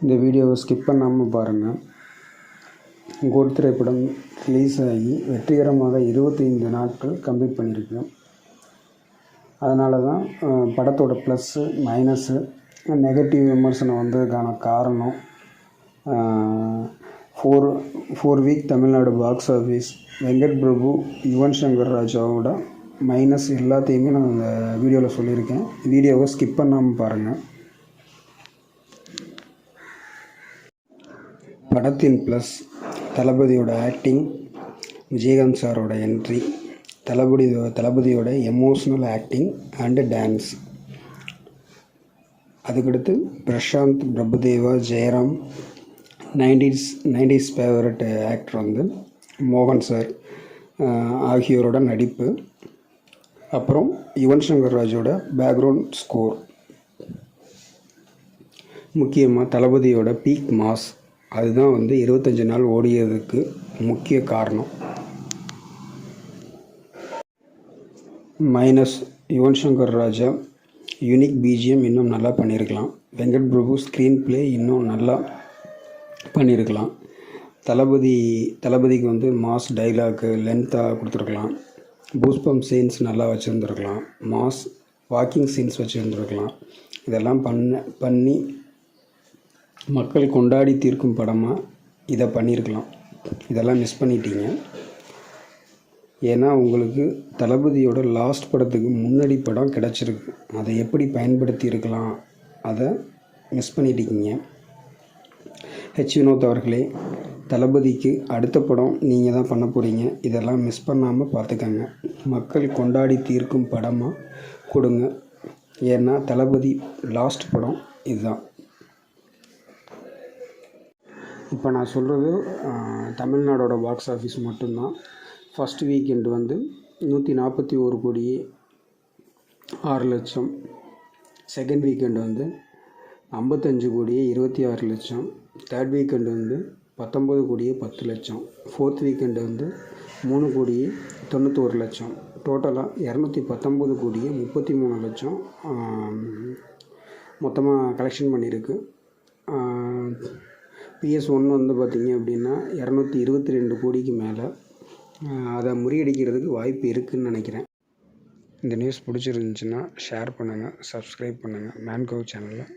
இந்த வீடியோவை ஸ்கிப் பண்ணாமல் பாருங்கள். கோட் திரைப்படம் ரிலீஸ் ஆகி வெற்றிகரமாக 25 நாட்கள் கம்ப்ளீட் பண்ணியிருக்கு. அதனால தான் படத்தோட ப்ளஸ்ஸு மைனஸு நெகட்டிவ் விமர்சனம் வந்ததுக்கான காரணம் four week Tamil Nadu box office Venkat Prabhu Yuvan Shankar ராஜாவோட மைனஸ் எல்லாத்தையுமே நான் இந்த வீடியோவில் சொல்லியிருக்கேன். வீடியோவை ஸ்கிப் பண்ணாமல் பாருங்கள். படத்தின் ப்ளஸ் தளபதியோட ஆக்டிங், விஜயகாந்த் சாரோட என்ட்ரி, தளபதியோட எமோஷ்னல் ஆக்டிங் அண்டு டான்ஸ். அதுக்கடுத்து Prashanth, Prabhudeva, Jayaram, 90s favourite actor மோகன் சார் ஆகியோரோட நடிப்பு. அப்புறம் யுவன் சங்கர் ராஜோட பேக்ரவுண்ட் ஸ்கோர். முக்கியமாக தளபதியோட பீக் மாஸ், அதுதான் 25 நாள் ஓடியதுக்கு முக்கிய காரணம். Minus Yuvan Shankar Raja unique BGM இன்னும் நல்லா பண்ணியிருக்கலாம். வெங்கட் பிரபு ஸ்க்ரீன் ப்ளே இன்னும் நல்லா பண்ணியிருக்கலாம். தளபதிக்கு மாஸ் டைலாக்கு லென்த்தாக கொடுத்துருக்கலாம். பூஸ்பம் சீன்ஸ் நல்லா வச்சுருந்துருக்கலாம். மாஸ் வாக்கிங் சீன்ஸ் வச்சுருந்துருக்கலாம். இதெல்லாம் பண்ணி மக்கள் கொண்டாடி தீர்க்கும் படமாக இதை பண்ணியிருக்கலாம். இதெல்லாம் மிஸ் பண்ணிட்டீங்க. ஏன்னா உங்களுக்கு தளபதியோட லாஸ்ட் படத்துக்கு முன்னாடி படம் கிடச்சிருக்கு. அதை எப்படி பயன்படுத்தி இருக்கலாம், அதை மிஸ் பண்ணிட்டீங்க. வினோத் அவர்களே, தளபதிக்கு அடுத்த படம் நீங்கள் தான் பண்ண போகிறீங்க. இதெல்லாம் மிஸ் பண்ணாமல் பார்த்துக்கங்க. மக்கள் கொண்டாடி தீர்க்கும் படமாக கொடுங்க. ஏன்னா தளபதி லாஸ்ட் படம் இதுதான். இப்போ நான் சொல்கிறது தமிழ்நாடோட பாக்ஸ் ஆஃபீஸ் மட்டும்தான். ஃபஸ்ட் வீக்கெண்டு 141 கோடியே 6 லட்சம். செகண்ட் வீக்கெண்டு 55 கோடியே 26 லட்சம். தேர்ட் வீக்கெண்டு 19 கோடியே 10 லட்சம். ஃபோர்த் வீக்கெண்டு 3 கோடியே 91 லட்சம். டோட்டலாக 219 கோடியே 33 லட்சம் மொத்தமாக கலெக்ஷன் பண்ணியிருக்கு. PS1 பார்த்திங்க அப்படின்னா 222 கோடிக்கு மேலே. அதை முறியடிக்கிறதுக்கு வாய்ப்பு இருக்குதுன்னு நினைக்கிறேன். இந்த நியூஸ் பிடிச்சிருந்துச்சின்னா ஷேர் பண்ணுங்கள், சப்ஸ்கிரைப் பண்ணுங்கள் மேன்கோ சேனலில்.